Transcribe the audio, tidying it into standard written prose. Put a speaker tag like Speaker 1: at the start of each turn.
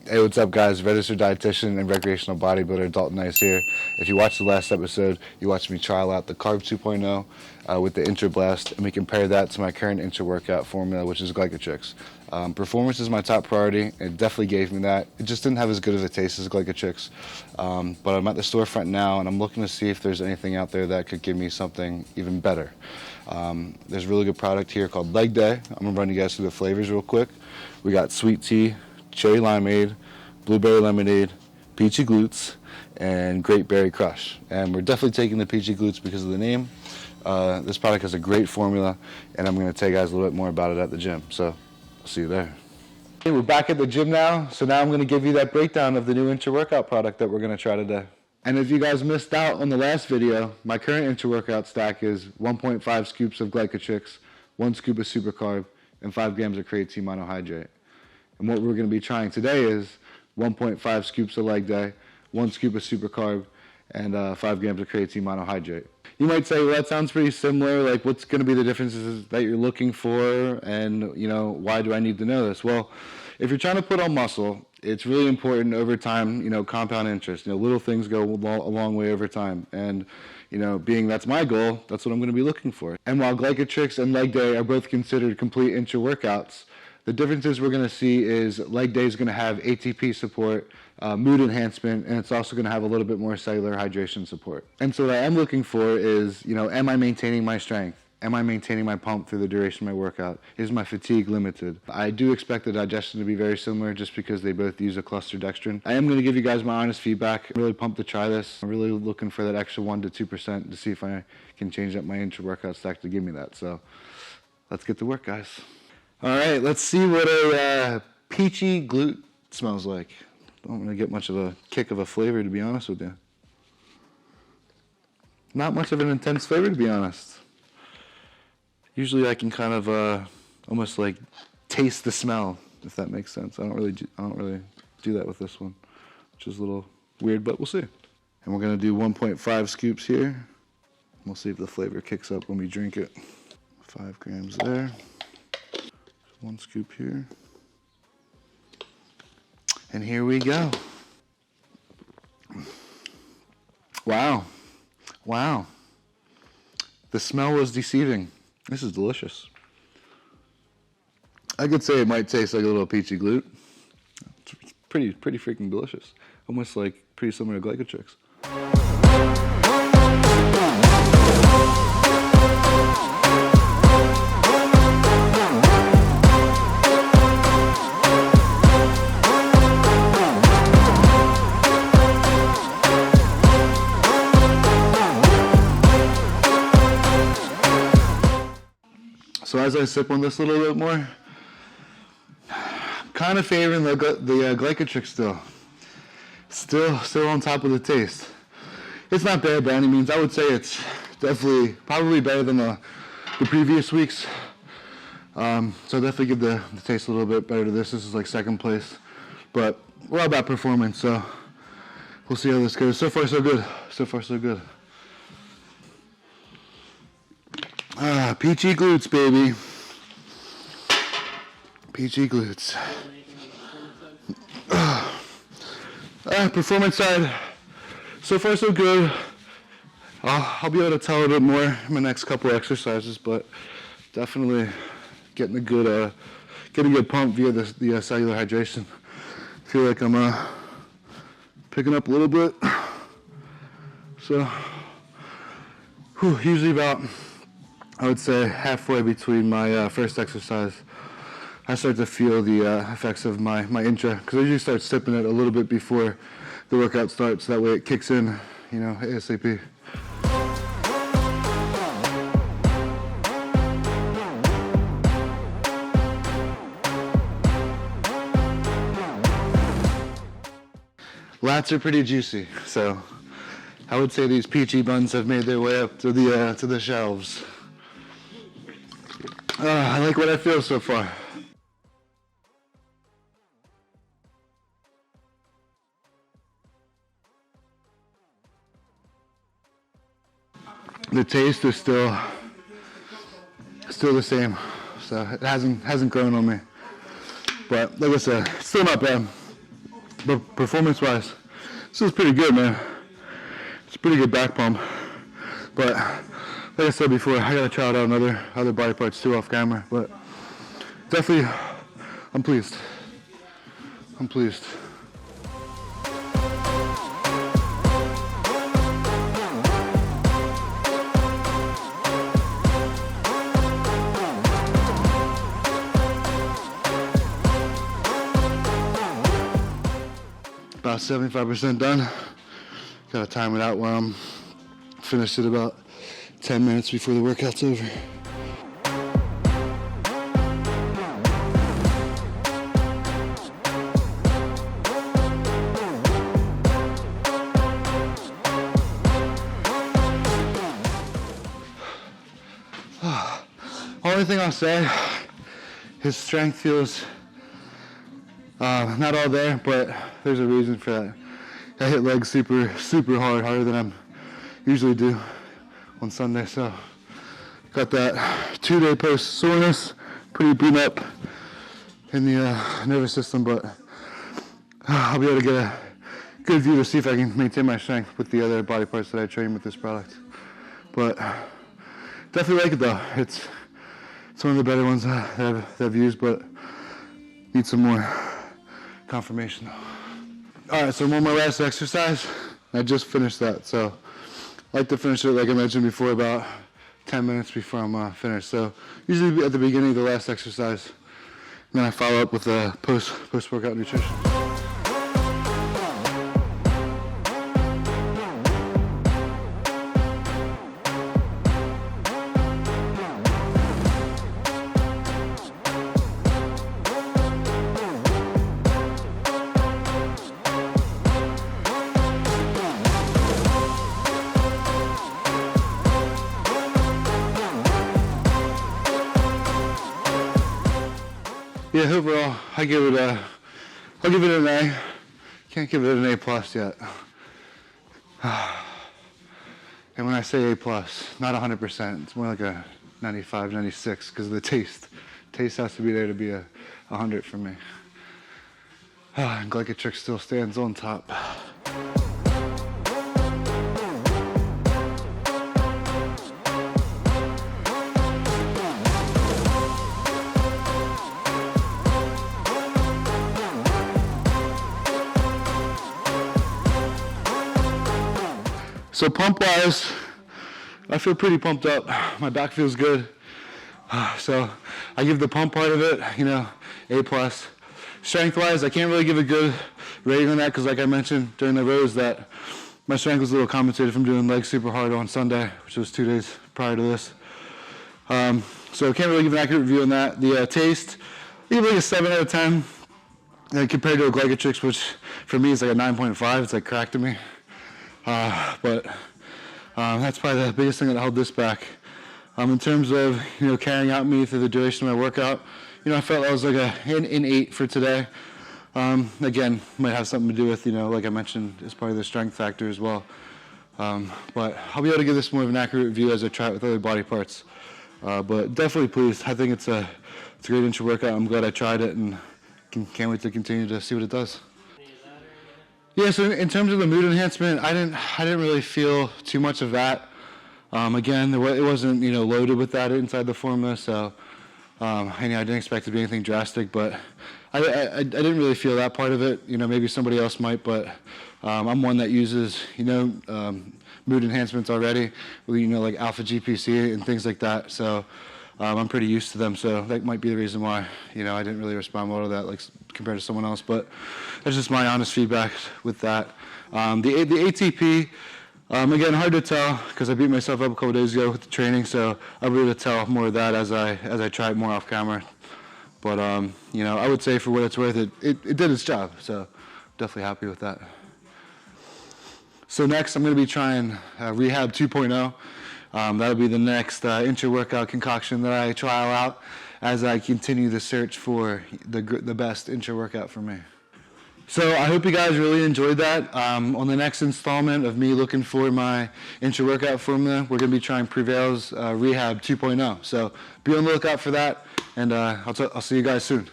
Speaker 1: Hey, what's up guys? Registered dietitian and recreational bodybuilder Dalton Nice here. If you watched the last episode, you watched me trial out the Carb 2.0 with the Intra Blast, and we compare that to my current intra workout formula, which is glycotrix. Performance is my top priority. It definitely gave me that. It just didn't have as good of a taste as glycotrix. But I'm at the storefront now, and I'm looking to see if there's anything out there that could give me something even better. There's a really good product here called Leg Day. I'm gonna run you guys through the flavors real quick. We got sweet tea, cherry limeade, blueberry lemonade, peachy glutes, and great berry crush. And we're definitely taking the peachy glutes because of the name. This product has a great formula, and I'm going to tell you guys a little bit more about it at the gym. So, I'll see you there. Okay, we're back at the gym now, so now I'm going to give you that breakdown of the new intra-workout product that we're going to try today. And if you guys missed out on the last video, my current intra-workout stack is 1.5 scoops of glycotrix, 1 scoop of super carb, and 5 grams of creatine monohydrate. And what we're going to be trying today is 1.5 scoops of leg day, 1 scoop of super carb, and 5 grams of creatine monohydrate. You might say, well, that sounds pretty similar. Like, what's going to be the differences that you're looking for, and why do I need to know this? Well, if you're trying to put on muscle, it's really important over time. Compound interest. Little things go a long way over time, and being that's my goal, that's what I'm going to be looking for. And while glycotrix and leg day are both considered complete intra workouts, the differences we're going to see is leg day is going to have ATP support, mood enhancement, and it's also going to have a little bit more cellular hydration support. And so what I am looking for is, am I maintaining my strength? Am I maintaining my pump through the duration of my workout? Is my fatigue limited? I do expect the digestion to be very similar just because they both use a cluster dextrin. I am going to give you guys my honest feedback. I'm really pumped to try this. I'm really looking for that extra 1 to 2% to see if I can change up my intra-workout stack to give me that. So let's get to work, guys. All right, let's see what a peachy glute smells like. Don't really get much of a kick of a flavor, to be honest with you. Not much of an intense flavor, to be honest. Usually I can kind of almost like taste the smell, if that makes sense. I don't really do that with this one, which is a little weird, but we'll see. And we're gonna do 1.5 scoops here. We'll see if the flavor kicks up when we drink it. 5 grams there. 1 scoop here. And here we go. Wow. Wow. The smell was deceiving. This is delicious. I could say it might taste like a little peachy glute. It's pretty freaking delicious. Almost like pretty similar to glycotrix. So as I sip on this a little bit more, I'm kind of favoring the glycotrix still on top of the taste. It's not bad by any means. I would say it's probably better than the previous weeks. So definitely give the taste a little bit better to this. This is like second place, but we're all about performance, so we'll see how this goes. So far so good. So far so good. Peachy glutes, baby. Peachy glutes. Performance side, so far so good. I'll be able to tell a bit more in my next couple exercises, but definitely getting a good pump via the cellular hydration. I feel like I'm picking up a little bit. So, usually about, I would say, halfway between my first exercise, I start to feel the effects of my intra, because I usually start sipping it a little bit before the workout starts. That way it kicks in, ASAP. Lats are pretty juicy, so I would say these peachy buns have made their way up to the shelves. I like what I feel so far. The taste is still the same, so it hasn't grown on me. But like I said, still not bad. But performance-wise, this is pretty good, man. It's a pretty good back pump. But like I said before, I gotta try out other body parts too off camera. But definitely, I'm pleased. I'm pleased. About 75% done. Gotta time it out where I'm finished at about 10 minutes before the workout's over. Only thing I'll say, his strength feels not all there, but there's a reason for that. I hit legs super hard, harder than I usually do on Sunday. So got that 2-day post soreness, pretty beaten up in the nervous system, but I'll be able to get a good view to see if I can maintain my strength with the other body parts that I train with this product. But definitely like it though. It's one of the better ones that I've used, but need some more confirmation though. All right, so I'm on my last exercise. I just finished that, so I like to finish it, like I mentioned before, about 10 minutes before I'm finished. So usually at the beginning of the last exercise, and then I follow up with a post-workout nutrition. Yeah, overall, I'll give it an A. Can't give it an A plus yet. And when I say A plus, not 100%. It's more like a 95, 96 because of the taste. Taste has to be there to be a 100 for me. And glycotrix still stands on top. So pump-wise, I feel pretty pumped up. My back feels good. So I give the pump part of it, A plus. Strength-wise, I can't really give a good rating on that because like I mentioned during the rows that my strength was a little compensated from doing legs super hard on Sunday, which was 2 days prior to this. So I can't really give an accurate review on that. The taste, I give it like a 7 out of 10 compared to a glycotrix, which for me is like a 9.5. It's like crack to me. But that's probably the biggest thing that held this back. In terms of carrying out me through the duration of my workout, I felt I was like an 8 for today. Again, might have something to do with like I mentioned, as part of the strength factor as well. But I'll be able to give this more of an accurate review as I try it with other body parts. But definitely pleased. I think it's a great intra workout. I'm glad I tried it and can't wait to continue to see what it does. Yeah, so in terms of the mood enhancement, I didn't really feel too much of that. Again, it wasn't loaded with that inside the formula, so I didn't expect it to be anything drastic. But I didn't really feel that part of it. Maybe somebody else might, but I'm one that uses mood enhancements already, like alpha GPC and things like that. So I'm pretty used to them. So that might be the reason why I didn't really respond well to that, like compared to someone else. But that's just my honest feedback with that. The ATP, again, hard to tell because I beat myself up a couple days ago with the training. So I'll be able to tell more of that as I try it more off camera. But I would say for what it's worth, it did its job. So definitely happy with that. So next, I'm going to be trying Rehab 2.0. That'll be the next intra-workout concoction that I trial out as I continue the search for the best intra-workout for me. So I hope you guys really enjoyed that. On the next installment of me looking for my intra-workout formula, we're going to be trying Prevail's Rehab 2.0. So be on the lookout for that, and I'll see you guys soon.